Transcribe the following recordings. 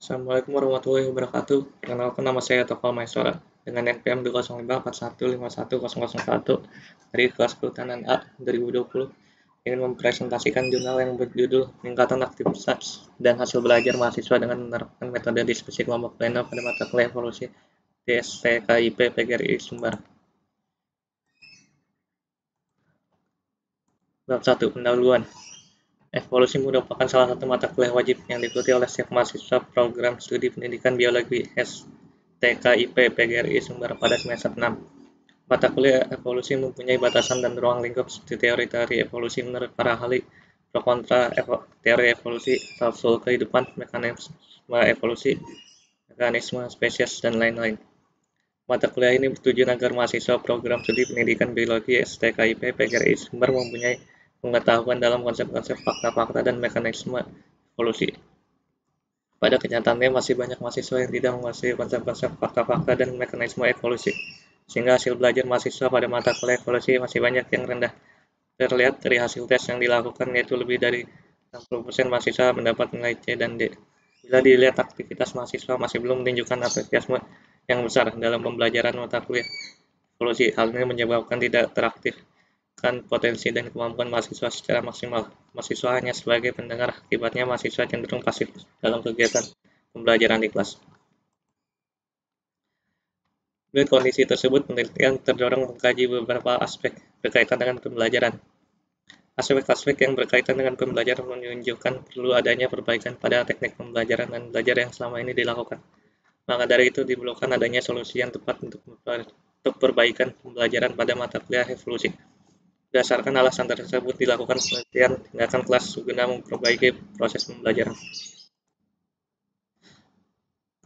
Assalamualaikum warahmatullahi wabarakatuh. Perkenalkan nama saya Topal Maesora dengan NPM 20541510001 dari kelas Kehutanan A 2020 ingin mempresentasikan jurnal yang berjudul Peningkatan Aktivitas dan Hasil Belajar Mahasiswa dengan Menerapkan Metode Diskusi Kelompok Pleno pada Mata Kuliah Evolusi DSTKIP PGRI Sumbar. Bab 1. Pendahuluan. Evolusi merupakan salah satu mata kuliah wajib yang diikuti oleh setiap mahasiswa program studi pendidikan biologi STKIP PGRI Sumber pada semester 6. Mata kuliah evolusi mempunyai batasan dan ruang lingkup seperti teori-teori evolusi menurut para ahli, pro kontra teori evolusi, asal-usul kehidupan, mekanisme evolusi, mekanisme spesies, dan lain-lain. Mata kuliah ini bertujuan agar mahasiswa program studi pendidikan biologi STKIP PGRI Sumber mempunyai pengetahuan dalam konsep-konsep fakta-fakta dan mekanisme evolusi. Pada kenyataannya masih banyak mahasiswa yang tidak menguasai konsep-konsep fakta-fakta dan mekanisme evolusi, sehingga hasil belajar mahasiswa pada mata kuliah evolusi masih banyak yang rendah. Terlihat dari hasil tes yang dilakukan, yaitu lebih dari 60% mahasiswa mendapat nilai C dan D. Bila dilihat aktivitas mahasiswa masih belum menunjukkan antusiasme yang besar dalam pembelajaran mata kuliah evolusi, hal ini menyebabkan tidak teraktifkan potensi dan kemampuan mahasiswa secara maksimal. Mahasiswa hanya sebagai pendengar, akibatnya mahasiswa cenderung pasif dalam kegiatan pembelajaran di kelas. Dengan kondisi tersebut, penelitian terdorong mengkaji beberapa aspek berkaitan dengan pembelajaran. Aspek-aspek yang berkaitan dengan pembelajaran menunjukkan perlu adanya perbaikan pada teknik pembelajaran dan belajar yang selama ini dilakukan. Maka dari itu diperlukan adanya solusi yang tepat untuk perbaikan pembelajaran pada mata kuliah evolusi. Berdasarkan alasan tersebut dilakukan penelitian tindakan kelas guna memperbaiki proses pembelajaran.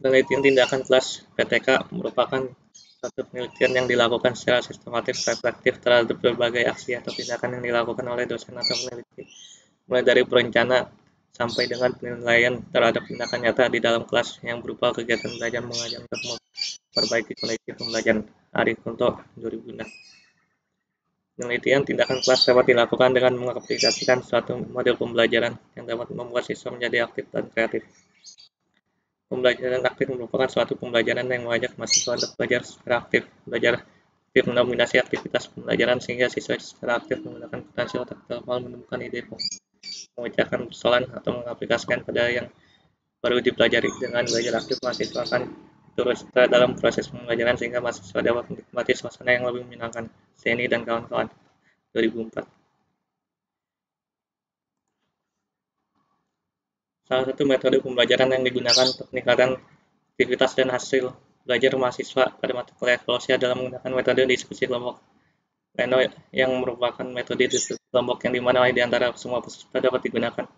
Penelitian tindakan kelas PTK merupakan satu penelitian yang dilakukan secara sistematis reflektif terhadap berbagai aksi atau tindakan yang dilakukan oleh dosen atau peneliti, mulai dari perencana sampai dengan penilaian terhadap tindakan nyata di dalam kelas yang berupa kegiatan belajar mengajar untuk memperbaiki kondisi pembelajaran. Ari Kunto, 2006. Penelitian tindakan kelas dapat dilakukan dengan mengaplikasikan suatu model pembelajaran yang dapat membuat siswa menjadi aktif dan kreatif. Pembelajaran aktif merupakan suatu pembelajaran yang mengajak mahasiswa untuk belajar secara aktif. Belajar aktif mendominasi aktivitas pembelajaran sehingga siswa secara aktif menggunakan potensi otak dalam hal menemukan ide, memecahkan persoalan, atau mengaplikasikan pada yang baru dipelajari. Dengan belajar aktif, mahasiswa akan turut serta dalam proses pembelajaran sehingga mahasiswa dapat menikmati suasana yang lebih menyenangkan. Seni dan kawan-kawan, 2004. Salah satu metode pembelajaran yang digunakan untuk meningkatkan aktivitas dan hasil belajar mahasiswa pada mata kuliah evolusi adalah menggunakan metode diskusi kelompok pleno yang merupakan metode diskusi kelompok yang dimana di antara semua peserta dapat digunakan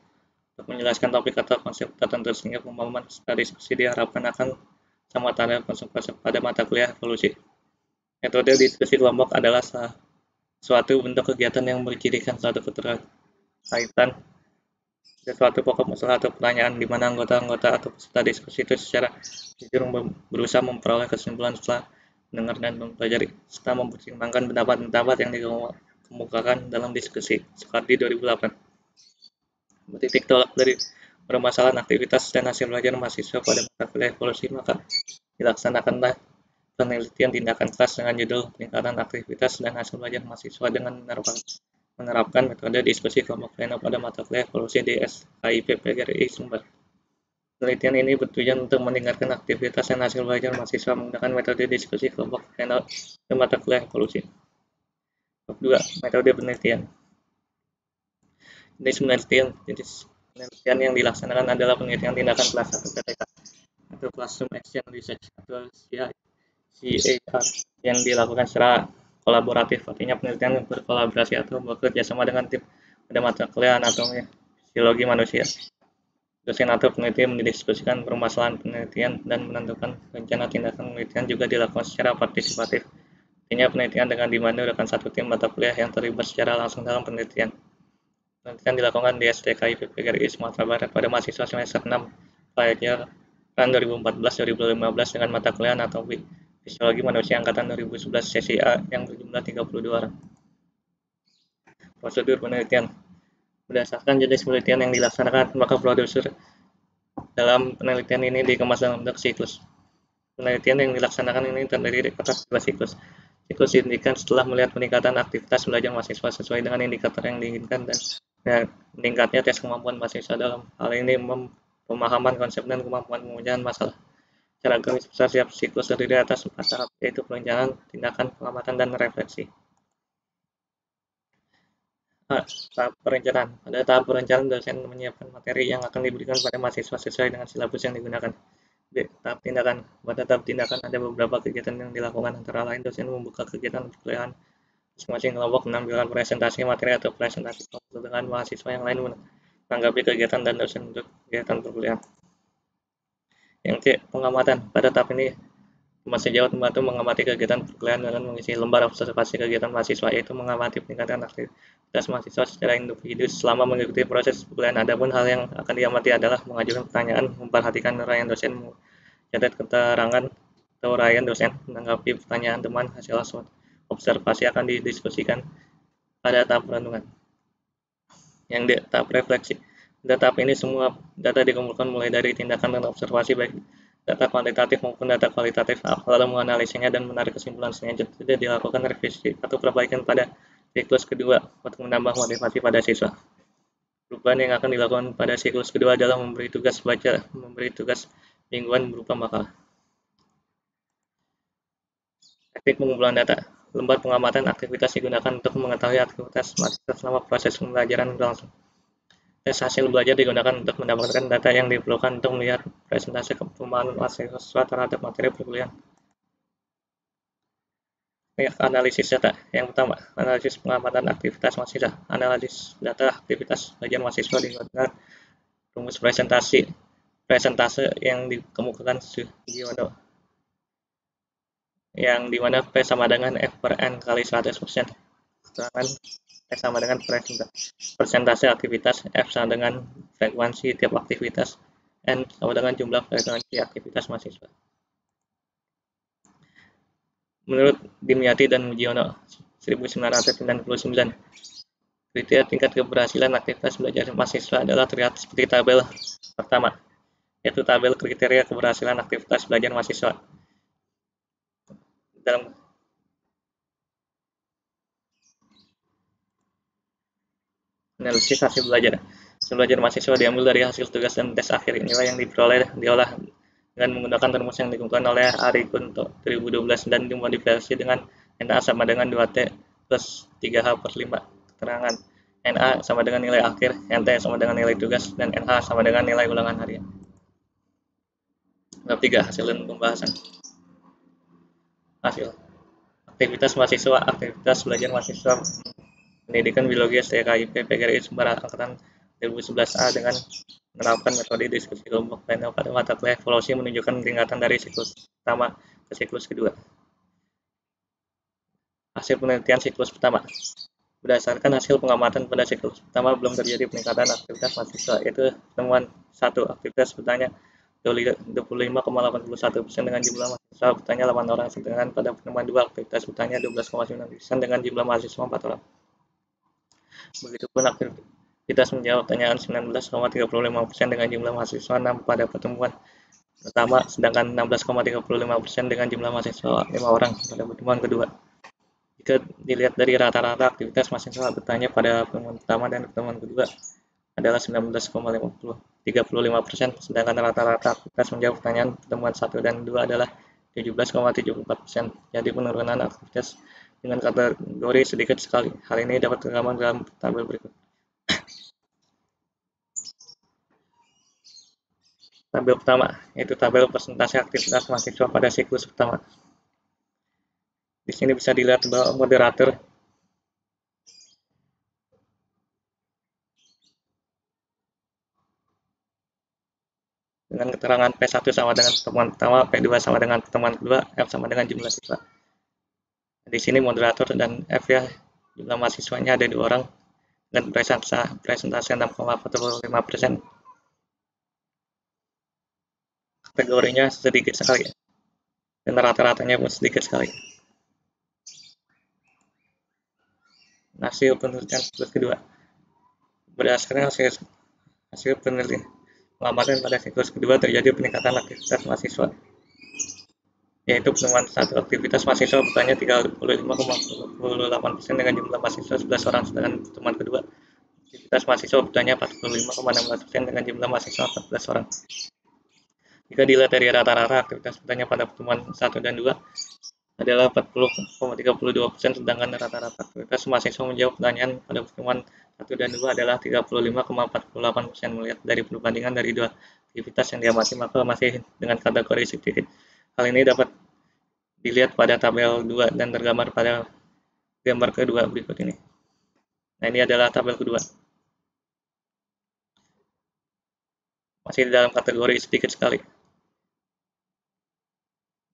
untuk menjelaskan topik atau konsep tertentu sehingga pemahaman peserta diskusi diharapkan akan sama terhadap konsep-konsep pada mata kuliah evolusi. Metode diskusi kelompok adalah suatu bentuk kegiatan yang mencirikan suatu keterkaitan suatu pokok masalah atau pertanyaan di mana anggota-anggota atau peserta diskusi itu secara jujur berusaha memperoleh kesimpulan setelah mendengar dan mempelajari, serta mempertimbangkan pendapat-pendapat yang dikemukakan dalam diskusi. Seperti 2008. Titik tolak dari permasalahan aktivitas dan hasil belajar mahasiswa pada mata kuliah evolusi, maka dilaksanakanlah penelitian tindakan kelas dengan judul Peningkatan Aktivitas dan Hasil Belajar Mahasiswa dengan menerapkan metode diskusi kelompok pleno pada mata kuliah evolusi di SKIP PGRI Sumber. Penelitian ini bertujuan untuk meningkatkan aktivitas dan hasil belajar mahasiswa menggunakan metode diskusi kelompok pleno pada mata kuliah evolusi. Bab 2. Metode penelitian. Jenis penelitian yang dilaksanakan adalah penelitian tindakan kelas atau PTK atau Classroom Action Research atau CAR yang dilakukan secara kolaboratif, artinya penelitian berkolaborasi atau bekerja sama dengan tim pada mata kuliah anatomi fisiologi manusia. Dosen atau peneliti mendiskusikan permasalahan penelitian dan menentukan rencana tindakan penelitian juga dilakukan secara partisipatif. Artinya penelitian dengan dimanfaatkan satu tim mata kuliah yang terlibat secara langsung dalam penelitian. Penelitian dilakukan di STKIP PGRI Sumatera Barat pada mahasiswa semester 6 pelajaran 2014-2015 dengan mata kuliah anatomi Fisiologi Manusia Angkatan 2011 sesi A yang berjumlah 32 orang. Prosedur penelitian. Berdasarkan jenis penelitian yang dilaksanakan, maka prosedur Dalam penelitian ini dikemas dalam bentuk siklus. Penelitian yang dilaksanakan ini terdiri atas dua siklus. Siklus dihentikan setelah melihat peningkatan aktivitas belajar mahasiswa sesuai dengan indikator yang diinginkan dan meningkatnya tes kemampuan mahasiswa dalam hal ini pemahaman konsep dan kemampuan pemecahan masalah. Secara garis besar siklus terdiri atas 4 tahap, yaitu perencanaan, tindakan, pengamatan, dan refleksi. Tahap perencanaan. Pada tahap perencanaan, dosen menyiapkan materi yang akan diberikan pada mahasiswa sesuai dengan silabus yang digunakan. B. Tahap tindakan. Pada tahap tindakan ada beberapa kegiatan yang dilakukan, antara lain dosen membuka kegiatan perkuliahan masing-masing kelompok, menampilkan presentasi materi atau presentasi kelompok dengan mahasiswa yang lain menanggapi kegiatan dan dosen untuk kegiatan perkuliahan. Yang C. Pengamatan. Pada tahap ini Mas sejawat membantu mengamati kegiatan perkuliahan dengan mengisi lembar observasi kegiatan mahasiswa, yaitu mengamati peningkatan aktivitas mahasiswa secara individu selama mengikuti proses perkuliahan. Adapun hal yang akan diamati adalah mengajukan pertanyaan, memperhatikan uraian dosen, mencatat keterangan atau uraian dosen, menanggapi pertanyaan teman, hasil observasi akan didiskusikan pada tahap perenungan. Yang di tahap refleksi. Pada tahap ini semua data dikumpulkan mulai dari tindakan dan observasi, baik data kuantitatif maupun data kualitatif, lalu menganalisanya dan menarik kesimpulan. Selanjutnya dilakukan revisi atau perbaikan pada siklus kedua untuk menambah motivasi pada siswa. Perubahan yang akan dilakukan pada siklus kedua adalah memberi tugas baca, memberi tugas mingguan berupa makalah. Teknik pengumpulan data. Lembar pengamatan aktivitas digunakan untuk mengetahui aktivitas mahasiswa selama proses pembelajaran berlangsung. Tes hasil belajar digunakan untuk mendapatkan data yang diperlukan untuk melihat presentasi pemahaman mahasiswa terhadap materi perkuliahan. Analisis data. Yang pertama, analisis pengamatan aktivitas mahasiswa. Analisis data aktivitas belajar mahasiswa digunakan rumus presentase yang dikemukakan Sugiono, yang dimana P sama dengan F per N kali 100%. Sedangkan P sama dengan persentase aktivitas, F sama dengan frekuensi tiap aktivitas, N sama dengan jumlah frekuensi aktivitas mahasiswa. Menurut Dimyati dan Mujiono 1999, kriteria tingkat keberhasilan aktivitas belajar mahasiswa adalah terlihat seperti tabel pertama, yaitu tabel kriteria keberhasilan aktivitas belajar mahasiswa. Dalam analisis hasil belajar. Hasil belajar mahasiswa diambil dari hasil tugas dan tes akhir. Nilai yang diolah dengan menggunakan rumus yang dikemukakan oleh Ari Kunto 2012 dan dimodifikasi dengan NA sama dengan 2T plus 3H per 5 keterangan. NA sama dengan nilai akhir, NT sama dengan nilai tugas, dan NH sama dengan nilai ulangan harian. Bab 3. Hasil dan pembahasan. Hasil. Aktivitas mahasiswa, aktivitas belajar mahasiswa Pendidikan Biologi STKIP PGRI Sumber Angkatan 2011A dengan menerapkan metode diskusi kelompok panel pada mata kuliah evaluasi menunjukkan peningkatan dari siklus pertama ke siklus kedua. Hasil penelitian siklus pertama. Berdasarkan hasil pengamatan pada siklus pertama belum terjadi peningkatan aktivitas mahasiswa, yaitu pertemuan 1 aktivitas bertanya 25,81% dengan jumlah mahasiswa bertanya 8 orang, sedangkan pada pertemuan 2 aktivitas bertanya 12,9% dengan jumlah mahasiswa 4 orang. Begitupun aktivitas menjawab pertanyaan 19,35% dengan jumlah mahasiswa 6 pada pertemuan pertama, sedangkan 16,35% dengan jumlah mahasiswa 5 orang pada pertemuan kedua. Jika dilihat dari rata-rata aktivitas mahasiswa bertanya pada pertemuan pertama dan pertemuan kedua adalah 19,35%, sedangkan rata-rata aktivitas menjawab pertanyaan pertemuan 1 dan 2 adalah 17,74%. Jadi penurunan aktivitas dengan kategori sedikit sekali. Hal ini dapat tergambar dalam tabel berikut. Tabel pertama, yaitu tabel persentase aktivitas mahasiswa pada siklus pertama. Di sini bisa dilihat bahwa moderator dengan keterangan P1 sama dengan pertemuan pertama, P2 sama dengan pertemuan kedua, F sama dengan jumlah siswa. Di sini moderator dan F ya, jumlah mahasiswanya ada 2 orang dengan presentase 6,45%. Kategorinya sedikit sekali dan rata-ratanya pun sedikit sekali. Hasil penelitian siklus kedua. Berdasarkan hasil penelitian mengamankan pada siklus kedua terjadi peningkatan aktivitas mahasiswa, yaitu penemuan satu aktivitas mahasiswa bertanya 35,48% dengan jumlah mahasiswa 11 orang, sedangkan pertemuan kedua aktivitas mahasiswa bertanya 45,16% dengan jumlah mahasiswa 14 orang. Jika dilihat dari rata-rata aktivitas bertanya pada pertemuan 1 dan 2 adalah 40,32%, sedangkan rata-rata aktivitas mahasiswa menjawab pertanyaan pada pertemuan 1 dan 2 adalah 35,48%. Melihat dari perbandingan dari dua aktivitas yang diamati, maka masih dengan kategori sedikit. Hal ini dapat dilihat pada tabel 2 dan tergambar pada gambar kedua berikut ini. Nah, ini adalah tabel kedua. Masih dalam kategori sedikit sekali.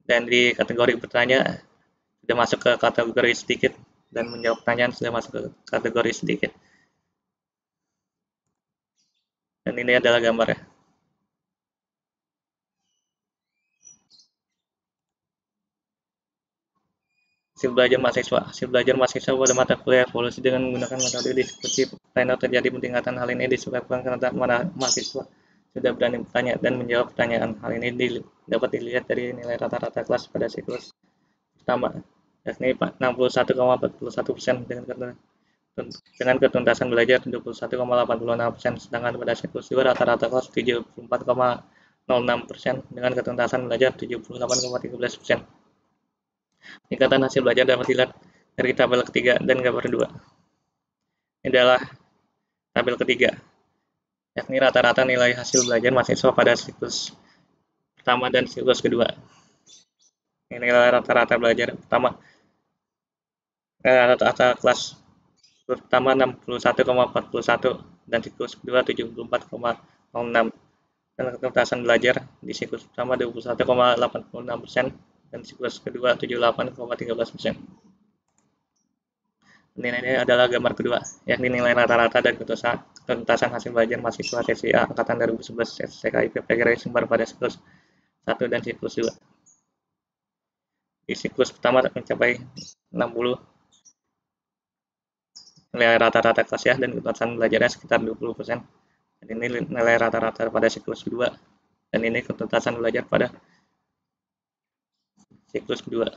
Dan di kategori bertanya sudah masuk ke kategori sedikit, dan menjawab pertanyaan sudah masuk ke kategori sedikit. Dan ini adalah gambarnya. Hasil belajar mahasiswa pada mata kuliah evolusi dengan menggunakan metode diskusi pleno terjadi peningkatan. Hal ini disebabkan karena mahasiswa sudah berani bertanya dan menjawab pertanyaan. Hal ini dapat dilihat dari nilai rata-rata kelas pada siklus pertama, yakni 61,41% dengan ketuntasan belajar 21,86%, sedangkan pada siklus 2 rata-rata kelas 74,06% dengan ketuntasan belajar 78,13%. Peningkatan hasil belajar dapat dilihat dari tabel ketiga dan gambar 2. Ini adalah tabel ketiga, yakni rata-rata nilai hasil belajar mahasiswa pada siklus pertama dan siklus kedua. Ini nilai rata-rata belajar pertama, rata-rata kelas pertama 61,41 dan siklus kedua 74,06, dan ketuntasan belajar di siklus pertama 21,86% dan siklus kedua 78,13%. Ini adalah gambar kedua, yakni nilai rata-rata dan ketuntasan hasil belajar mahasiswa sesi A angkatan 2011 STKIP PGRI Sumbar pada siklus 1 dan siklus 2. Di siklus pertama mencapai 60 nilai rata-rata kelas ya, dan ketuntasan belajarnya sekitar 20%. Dan ini nilai rata-rata pada siklus kedua, dan ini ketuntasan belajar pada siklus kedua.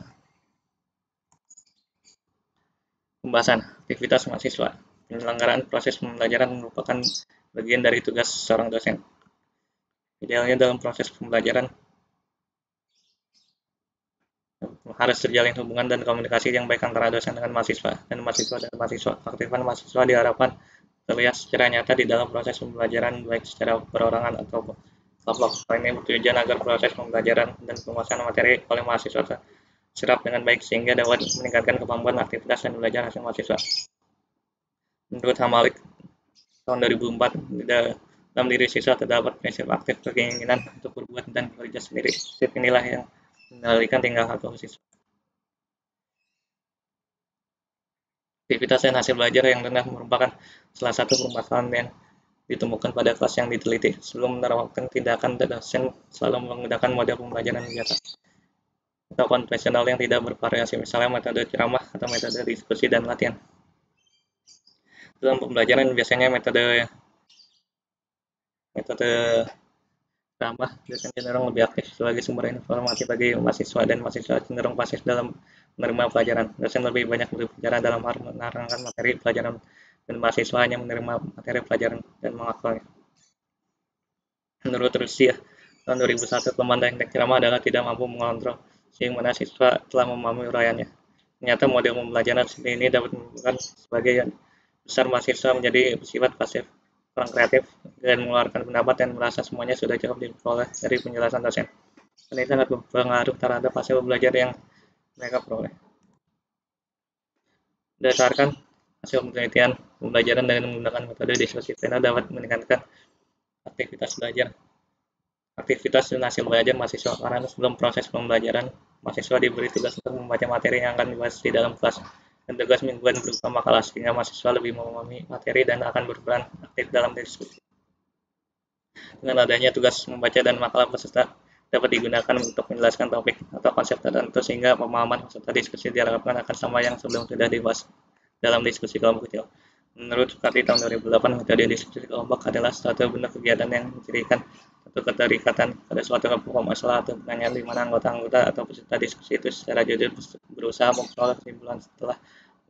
Pembahasan aktivitas mahasiswa. Penyelenggaraan proses pembelajaran merupakan bagian dari tugas seorang dosen. Idealnya dalam proses pembelajaran harus terjalin hubungan dan komunikasi yang baik antara dosen dengan mahasiswa dan mahasiswa dan mahasiswa. Keaktifan mahasiswa diharapkan terlihat secara nyata di dalam proses pembelajaran, baik secara perorangan atau kelompok. Hal ini bertujuan agar proses pembelajaran dan penguasaan materi oleh mahasiswa serap dengan baik sehingga dapat meningkatkan kemampuan aktivitas dan belajar hasil mahasiswa. Menurut Hamalik tahun 2004, dalam diri siswa terdapat prinsip aktif keinginan untuk berbuat dan bekerja sendiri. Prinsip inilah yang mengendalikan tingkah laku siswa. Aktivitas dan hasil belajar yang rendah merupakan salah satu permasalahan yang ditemukan pada kelas yang diteliti. Sebelum menerapkan tindakan, dosen selalu menggunakan model pembelajaran biasa atau konvensional yang tidak bervariasi, misalnya metode ceramah atau metode diskusi dan latihan. Dalam pembelajaran biasanya metode ceramah dosen cenderung lebih aktif sebagai sumber informasi bagi mahasiswa, dan mahasiswa cenderung pasif dalam menerima pelajaran. Dosen lebih banyak berbicara dalam hal menerangkan materi pelajaran, dan mahasiswa hanya menerima materi pelajaran dan menghafalnya. Menurut Rusia tahun 2001, kelemahan teknik ceramah adalah tidak mampu mengontrol sehingga mahasiswa telah memahami uraiannya. Ternyata model pembelajaran seperti ini dapat menyebabkan sebagian besar mahasiswa menjadi bersifat pasif, kurang kreatif, dan mengeluarkan pendapat dan merasa semuanya sudah cukup diperoleh dari penjelasan dosen. Ini sangat berpengaruh terhadap hasil belajar yang mereka peroleh. Berdasarkan hasil penelitian, pembelajaran dengan menggunakan metode diskusi pleno dapat meningkatkan aktivitas dan hasil belajar mahasiswa, karena sebelum proses pembelajaran, mahasiswa diberi tugas untuk membaca materi yang akan dibahas di dalam kelas, dan tugas mingguan berupa makalah, sehingga mahasiswa lebih memahami materi dan akan berperan aktif dalam diskusi. Dengan adanya tugas membaca dan makalah, peserta dapat digunakan untuk menjelaskan topik atau konsep tertentu, sehingga pemahaman peserta diskusi diharapkan akan sama yang sebelum sudah dibahas dalam diskusi kelompok kecil. Menurut Soekardi tahun 2008, metode diskusi kelompok adalah suatu bentuk kegiatan yang menjadikan satu keterikatan pada suatu pokok masalah atau pertanyaan di mana anggota-anggota atau peserta diskusi itu secara jujur berusaha memperoleh kesimpulan setelah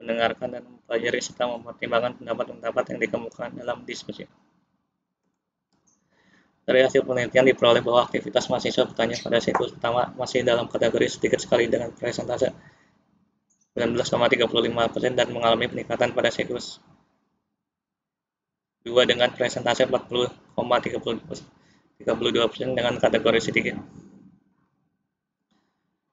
mendengarkan dan mempelajari serta mempertimbangkan pendapat-pendapat yang dikemukakan dalam diskusi. Dari hasil penelitian diperoleh bahwa aktivitas mahasiswa bertanya pada siklus pertama masih dalam kategori sedikit sekali dengan persentase 19,35% dan mengalami peningkatan pada siklus 2 dengan persentase 40,32% dengan kategori sedikit.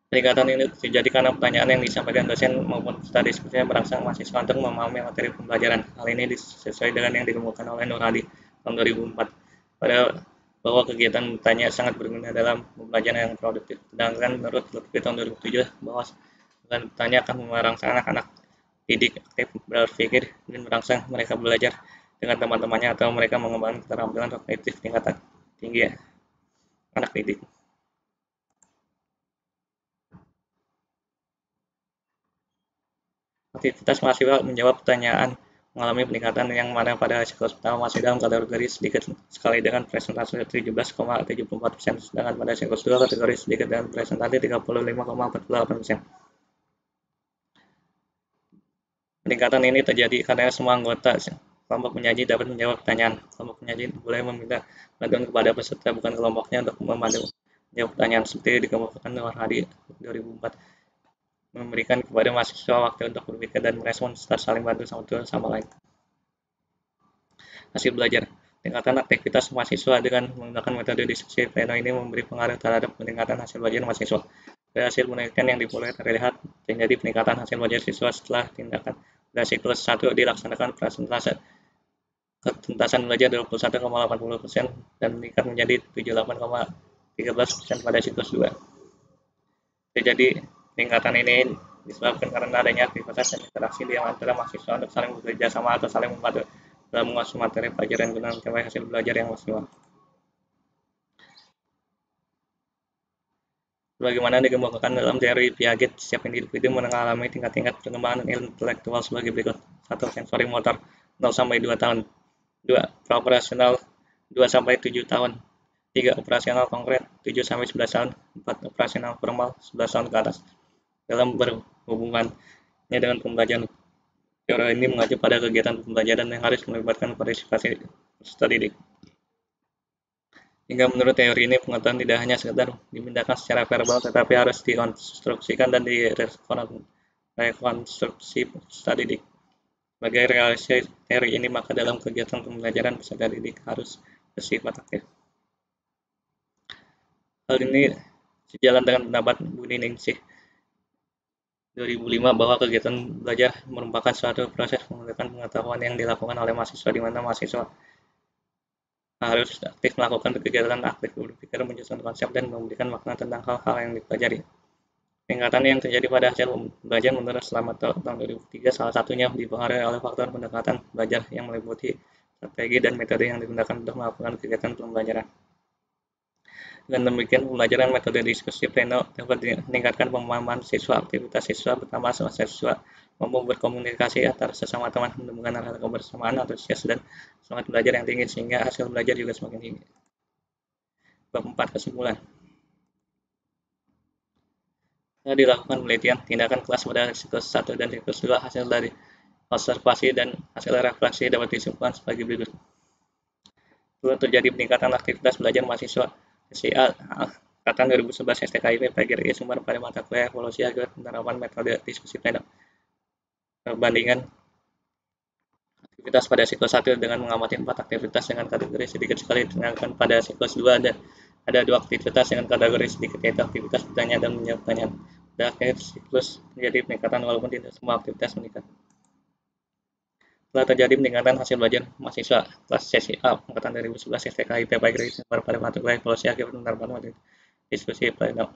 Peningkatan ini terjadi karena pertanyaan yang disampaikan dosen maupun peserta diskusinya merangsang mahasiswa untuk memahami materi pembelajaran. Hal ini sesuai dengan yang dikemukakan oleh Nur Hadi tahun 2004 pada bahwa kegiatan bertanya sangat berguna dalam pembelajaran yang produktif. Sedangkan menurut Lutfi tahun 2007 bahwa dengan bertanya akan merangsang anak-anak didik aktif berpikir dan merangsang mereka belajar dengan teman-temannya atau mereka mengembangkan keterampilan kognitif tingkat tinggi anak didik. Aktivitas mahasiswa menjawab pertanyaan mengalami peningkatan yang mana pada siklus pertama masih dalam kategori sedikit sekali dengan presentasi 17,74%, sedangkan pada siklus 2 kategori sedikit dengan presentasi 35,48%. Peningkatan ini terjadi karena semua anggota kelompok penyaji dapat menjawab pertanyaan. Kelompok penyaji boleh meminta bantuan kepada peserta bukan kelompoknya untuk membantu menjawab pertanyaan seperti dikemukakan Nur Hadi 2004. Memberikan kepada mahasiswa waktu untuk berpikir dan merespon serta saling bantu satu sama lain. Hasil belajar. Peningkatan aktivitas mahasiswa dengan menggunakan metode diskusi pleno ini memberi pengaruh terhadap peningkatan hasil belajar mahasiswa. Dari hasil penelitian yang diperoleh terlihat terjadi peningkatan hasil belajar siswa setelah tindakan pada siklus 1 dilaksanakan presentase ketuntasan belajar 21,80% dan meningkat menjadi 78,13% pada siklus 2. Terjadi peningkatan ini disebabkan karena adanya aktivitas dan interaksi di antara mahasiswa untuk saling bekerja sama atau saling membantu dalam menguasai materi pelajaran guna mencapai hasil belajar yang maksimal. Sebagaimana dikemukakan dalam teori Piaget, setiap individu mengalami tingkat-tingkat perkembangan intelektual sebagai berikut. 1. Sensori motor 0 sampai 2 tahun. 2. Praoperasional 2 sampai 7 tahun. 3. Operasional konkret 7 sampai 11 tahun. 4. Operasional formal 11 tahun ke atas. Dalam berhubungannya dengan pembelajaran, teori ini mengacu pada kegiatan pembelajaran yang harus melibatkan partisipasi peserta didik. Hingga menurut teori ini, pengetahuan tidak hanya sekedar dipindahkan secara verbal, tetapi harus dikonstruksikan dan direkonstruksi peserta didik. Sebagai realisasi teori ini, maka dalam kegiatan pembelajaran peserta didik harus bersifat aktif. Hal ini sejalan dengan pendapat Bu Ningsih 2005 bahwa kegiatan belajar merupakan suatu proses mengumpulkan pengetahuan yang dilakukan oleh mahasiswa di mana mahasiswa harus aktif melakukan kegiatan aktif berpikir, menyusun konsep, dan memberikan makna tentang hal-hal yang dipelajari. Peningkatan yang terjadi pada hasil belajar menurut Slamet tahun 2003 salah satunya dipengaruhi oleh faktor pendekatan belajar yang meliputi strategi dan metode yang digunakan untuk melakukan kegiatan pembelajaran. Dengan demikian, pembelajaran metode diskusi pleno dapat meningkatkan pemahaman siswa, aktivitas siswa pertama siswa mampu berkomunikasi antar sesama teman, menemukan hal kebersamaan, antusias, dan semangat belajar yang tinggi sehingga hasil belajar juga semakin tinggi. Bab 4. Kesimpulan. Setelah dilakukan penelitian, tindakan kelas pada siklus 1 dan siklus 2, hasil dari observasi dan hasil refleksi dapat disimpulkan sebagai berikut. Telah terjadi peningkatan aktivitas belajar mahasiswa SIA angkatan 2011 STKIP PGRI sumber pada mata kuliah evolusi akibat penerapan metode diskusi pleno. Perbandingan aktivitas pada siklus 1 dengan mengamati 4 aktivitas dengan kategori sedikit sekali, sedangkan pada siklus 2 ada 2 aktivitas dengan kategori sedikit, yaitu aktivitas bertanya dan menjawab pertanyaan. Pada akhir siklus terjadi peningkatan walaupun tidak semua aktivitas meningkat. Telah terjadi peningkatan hasil belajar mahasiswa kelas sesi A angkatan 2011 STKIP PGRI sumber pada mata kuliah evolusi akibat penerapan metode diskusi pleno.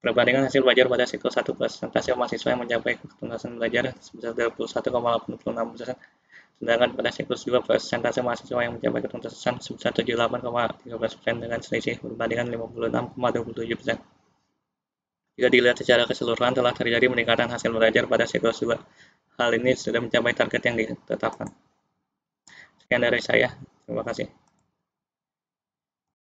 Perbandingan hasil belajar pada siklus 1 persentase mahasiswa yang mencapai ketuntasan belajar sebesar 21,86%, sedangkan pada siklus 2 persentase mahasiswa yang mencapai ketuntasan sebesar 78,13% dengan selisih perbandingan 56,27%. Jika dilihat secara keseluruhan, telah terjadi peningkatan hasil belajar pada siklus 2. hal ini sudah mencapai target yang ditetapkan. Sekian dari saya. Terima kasih.